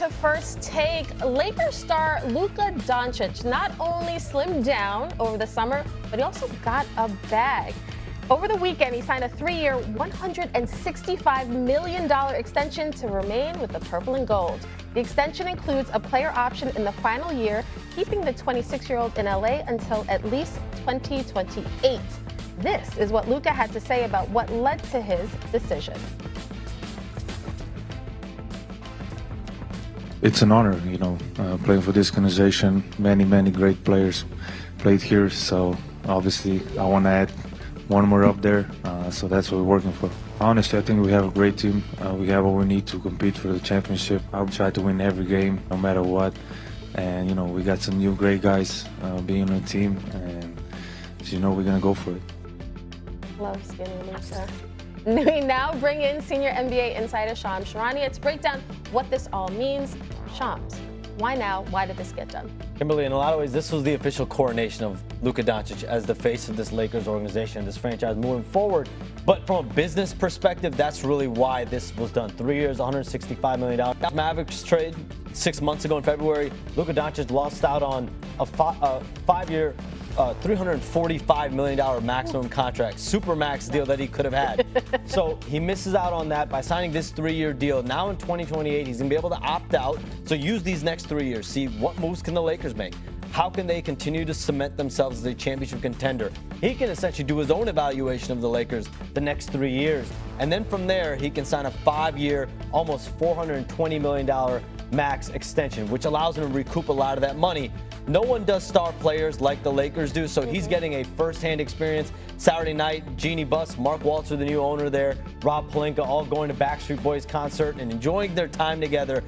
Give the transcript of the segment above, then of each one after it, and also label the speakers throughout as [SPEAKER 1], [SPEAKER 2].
[SPEAKER 1] to First Take. Lakers star Luka Doncic not only slimmed down over the summer, but he also got a bag. Over the weekend, he signed a 3-year, $165 million extension to remain with the purple and gold. The extension includes a player option in the final year, keeping the 26-year-old in LA until at least 2028. This is what Luka had to say about what led to his decision.
[SPEAKER 2] It's an honor, playing for this organization. Many great players played here, so obviously I want to add one more up there, so that's what we're working for. Honestly, I think we have a great team. We have what we need to compete for the championship. I'll try to win every game, no matter what. And, we got some new great guys being on the team, and we're going to go for it.
[SPEAKER 1] Love skinny Luka. We now bring in senior NBA insider Shams Charania to break down what this all means. Shams, why now? Why did this get done?
[SPEAKER 3] Kimberly, in a lot of ways, this was the official coronation of Luka Doncic as the face of this Lakers organization, this franchise moving forward. But from a business perspective, that's really why this was done. 3 years, $165 million. Mavericks trade 6 months ago in February. Luka Doncic lost out on a 5-year, $345 million maximum contract, super max deal that he could have had. So he misses out on that by signing this 3-year deal. Now in 2028, he's going to be able to opt out. So use these next 3 years. See what moves can the Lakers make. How can they continue to cement themselves as a championship contender? He can essentially do his own evaluation of the Lakers the next 3 years. And then from there, he can sign a 5-year, almost $420 million max extension, which allows him to recoup a lot of that money. No one does star players like the Lakers do, so he's getting a first-hand experience. Saturday night, Jeannie Buss, Mark Walter, the new owner there, Rob Pelinka, all going to Backstreet Boys concert and enjoying their time together.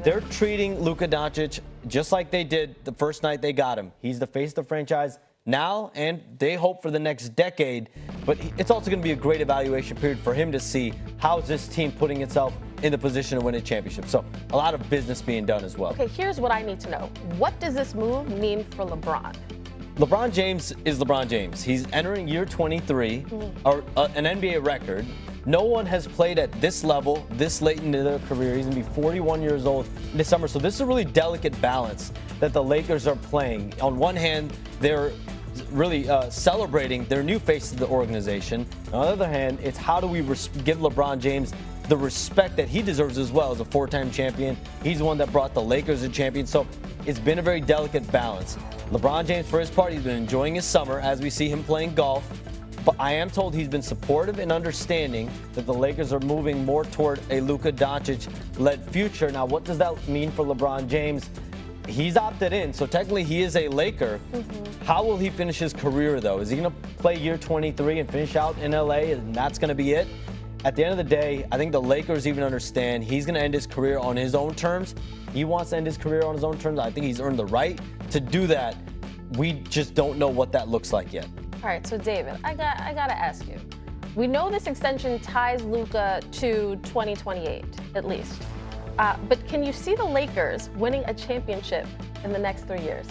[SPEAKER 3] They're treating Luka Doncic just like they did the first night they got him. He's the face of the franchise now, and they hope for the next decade. But it's also going to be a great evaluation period for him to see how is this team putting itself in the position to win a championship. So a lot of business being done as well.
[SPEAKER 1] Okay, here's what I need to know. What does this move mean for LeBron?
[SPEAKER 3] LeBron James is LeBron James. He's entering year 23, or an NBA record. No one has played at this level this late into their career. He's going to be 41 years old this summer. So this is a really delicate balance that the Lakers are playing. On one hand, they're really celebrating their new face of the organization. On the other hand, it's how do we give LeBron James the respect that he deserves as well as a 4-time champion. He's the one that brought the Lakers a champion. So it's been a very delicate balance. LeBron James, for his part, he's been enjoying his summer as we see him playing golf. But I am told he's been supportive and understanding that the Lakers are moving more toward a Luka Doncic-led future. Now, what does that mean for LeBron James? He's opted in, so technically he is a Laker. How will he finish his career, though? Is he going to play year 23 and finish out in LA, and that's going to be it? At the end of the day, I think the Lakers even understand he's going to end his career on his own terms. He wants to end his career on his own terms. I think he's earned the right to do that. We just don't know what that looks like yet.
[SPEAKER 1] All right, so David, I gotta ask you. We know this extension ties Luka to 2028, at least. But can you see the Lakers winning a championship in the next 3 years?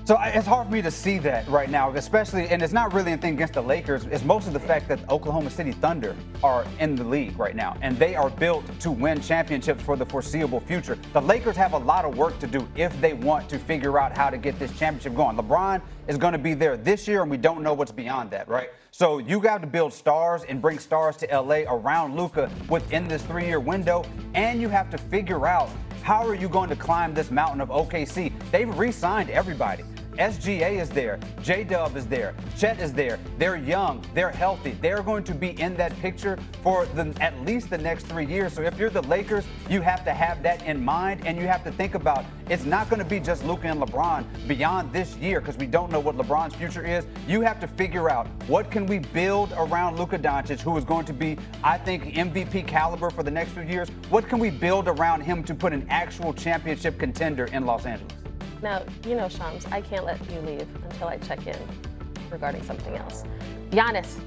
[SPEAKER 4] So it's hard for me to see that right now, especially, and it's not really anything against the Lakers. It's mostly the fact that Oklahoma City Thunder are in the league right now, and they are built to win championships for the foreseeable future. The Lakers have a lot of work to do if they want to figure out how to get this championship going. LeBron is going to be there this year, and we don't know what's beyond that, right? So you got to build stars and bring stars to LA around Luka within this 3-year window, and you have to figure out how are you going to climb this mountain of OKC. They've re-signed everybody. SGA is there. J-Dub is there. Chet is there. They're young. They're healthy. They're going to be in that picture for at least the next 3 years. So if you're the Lakers, you have to have that in mind, and you have to think about it's not going to be just Luka and LeBron beyond this year because we don't know what LeBron's future is. You have to figure out what can we build around Luka Doncic, who is going to be, I think, MVP caliber for the next few years. What can we build around him to put an actual championship contender in Los Angeles?
[SPEAKER 1] Now, Shams, I can't let you leave until I check in regarding something else. Giannis,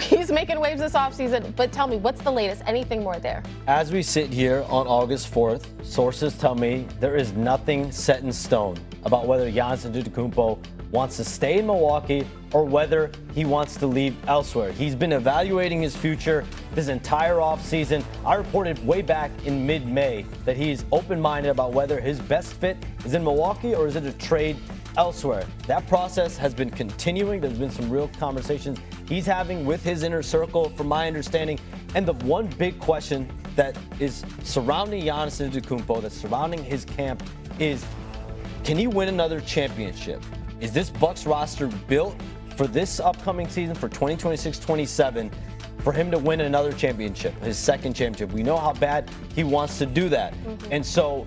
[SPEAKER 1] he's making waves this offseason, but tell me, what's the latest? Anything more there?
[SPEAKER 3] As we sit here on August 4th, sources tell me there is nothing set in stone about whether Giannis Antetokounmpo wants to stay in Milwaukee or whether he wants to leave elsewhere. He's been evaluating his future this entire offseason. I reported way back in mid-May that he's open-minded about whether his best fit is in Milwaukee or is it a trade elsewhere. That process has been continuing. There's been some real conversations he's having with his inner circle, from my understanding. And the one big question that is surrounding Giannis Antetokounmpo, that's surrounding his camp, is can he win another championship? Is this Bucks roster built for this upcoming season, for 2026-27, for him to win another championship, his second championship? We know how bad he wants to do that. And so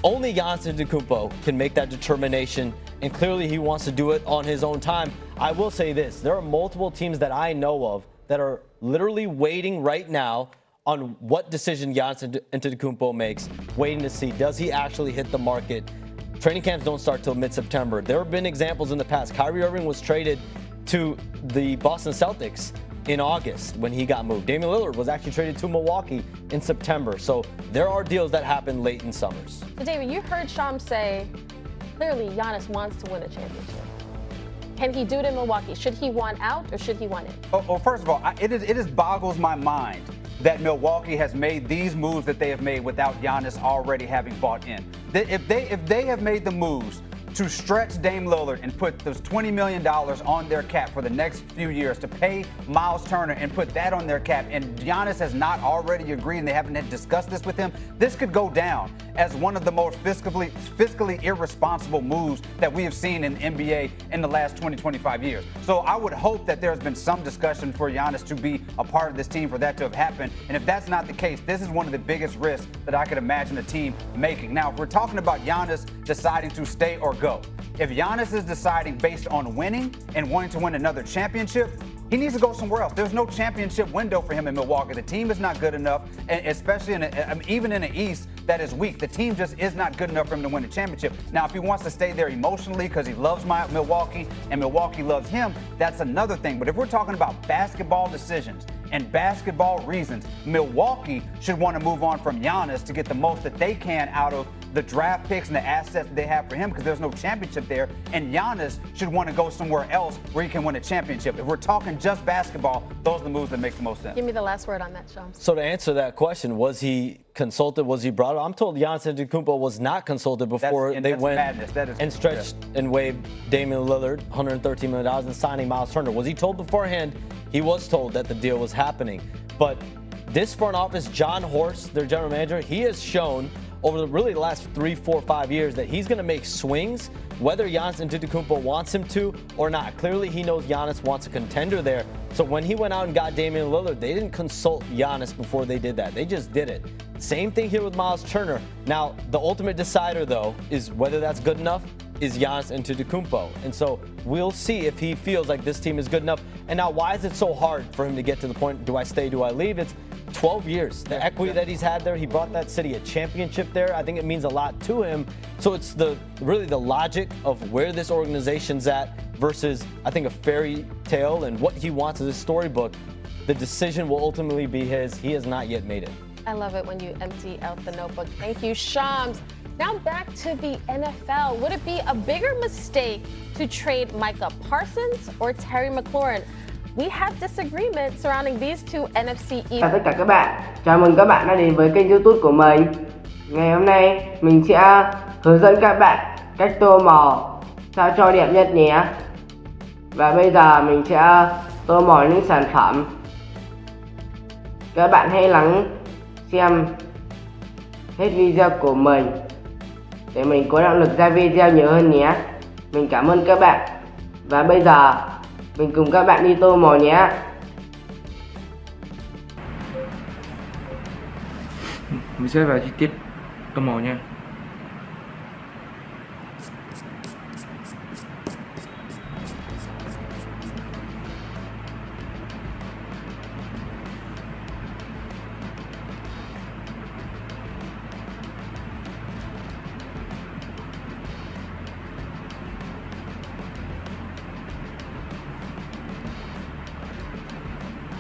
[SPEAKER 3] only Giannis Antetokounmpo can make that determination, and clearly he wants to do it on his own time. I will say this, there are multiple teams that I know of that are literally waiting right now on what decision Giannis Antetokounmpo makes, waiting to see, does he actually hit the market? Training camps don't start till mid-September. There have been examples in the past. Kyrie Irving was traded to the Boston Celtics in August when he got moved. Damian Lillard was actually traded to Milwaukee in September. So there are deals that happen late in summers.
[SPEAKER 1] So David, you heard Shams say, clearly Giannis wants to win a championship. Can he do it in Milwaukee? Should he want out or should he want in?
[SPEAKER 4] Well, first of all, it just boggles my mind that Milwaukee has made these moves that they have made without Giannis already having bought in. If they have made the moves to stretch Dame Lillard and put those $20 million on their cap for the next few years, to pay Miles Turner and put that on their cap, and Giannis has not already agreed and they haven't discussed this with him, this could go down as one of the most fiscally irresponsible moves that we have seen in the NBA in the last 25 years. So I would hope that there's been some discussion for Giannis to be a part of this team, for that to have happened. And if that's not the case, this is one of the biggest risks that I could imagine a team making. Now, if we're talking about Giannis deciding to stay or go, if Giannis is deciding based on winning and wanting to win another championship, he needs to go somewhere else. There's no championship window for him in Milwaukee. The team is not good enough, and especially even in the East that is weak. The team just is not good enough for him to win a championship. Now, if he wants to stay there emotionally because he loves Milwaukee and Milwaukee loves him, that's another thing. But if we're talking about basketball decisions and basketball reasons, Milwaukee should want to move on from Giannis to get the most that they can out of the draft picks and the assets that they have for him, because there's no championship there. And Giannis should want to go somewhere else where he can win a championship. If we're talking just basketball, those are the moves that make the most sense.
[SPEAKER 1] Give me the last word on that, Shams.
[SPEAKER 3] So to answer that question, was he consulted? Was he brought up? I'm told Giannis Antetokounmpo was not consulted before they went and stretched and waived Damian Lillard $113 million and signing Miles Turner. Was he told beforehand? He was told that the deal was happening. But this front office, John Horst, their general manager, he has shown over the last 3, 4, 5 years that he's going to make swings whether Giannis Antetokounmpo wants him to or not. Clearly, he knows Giannis wants a contender there. So when he went out and got Damian Lillard, they didn't consult Giannis before they did that. They just did it. Same thing here with Miles Turner. Now, the ultimate decider, though, is whether that's good enough is Giannis Antetokounmpo. And so we'll see if he feels like this team is good enough. And now, why is it so hard for him to get to the point, do I stay, do I leave? It's 12 years. The equity that he's had there, he brought that city a championship there. I think it means a lot to him. So it's really the logic of where this organization's at versus, I think, a fairy tale and what he wants as a storybook. The decision will ultimately be his. He has not yet made it.
[SPEAKER 1] I love it when you empty out the notebook. Thank you, Shams. Now back to the NFL. Would it be a bigger mistake to trade Micah Parsons or Terry McLaurin? We have disagreement surrounding these two NFC East.
[SPEAKER 5] Chào tất cả các bạn, chào mừng các bạn đã đến với kênh YouTube của mình. Ngày hôm nay mình sẽ hướng dẫn các bạn cách tô màu sao cho đẹp nhất nhé. Và bây giờ mình sẽ tô màu những sản phẩm. Các bạn hãy lắng xem hết video của mình để mình có động lực ra video nhiều hơn nhé. Mình cảm ơn các bạn. Và bây giờ mình cùng các bạn đi tô màu nhé.
[SPEAKER 6] Mình sẽ vào chi tiết tô màu nha.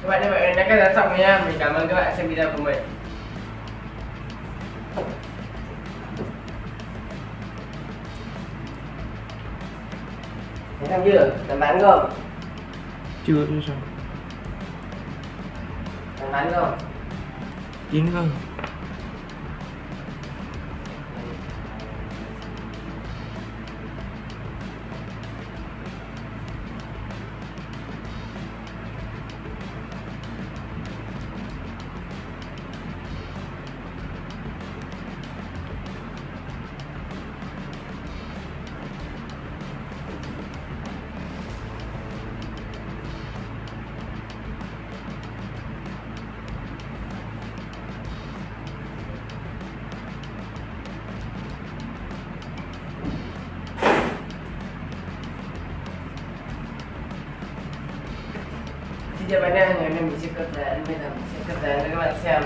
[SPEAKER 5] Các bạn như vậy đã cắt ra xong nha. Mình cảm ơn các bạn xem video của mình. Thấy xong chưa? Đàm phán không?
[SPEAKER 6] Chưa chứ sao?
[SPEAKER 5] Đàm phán không?
[SPEAKER 6] Chín không?
[SPEAKER 5] Xin chào bạn nha, ngày hôm nay mình sẽ cập đến, bây giờ mình sẽ cập đến cho các bạn xem.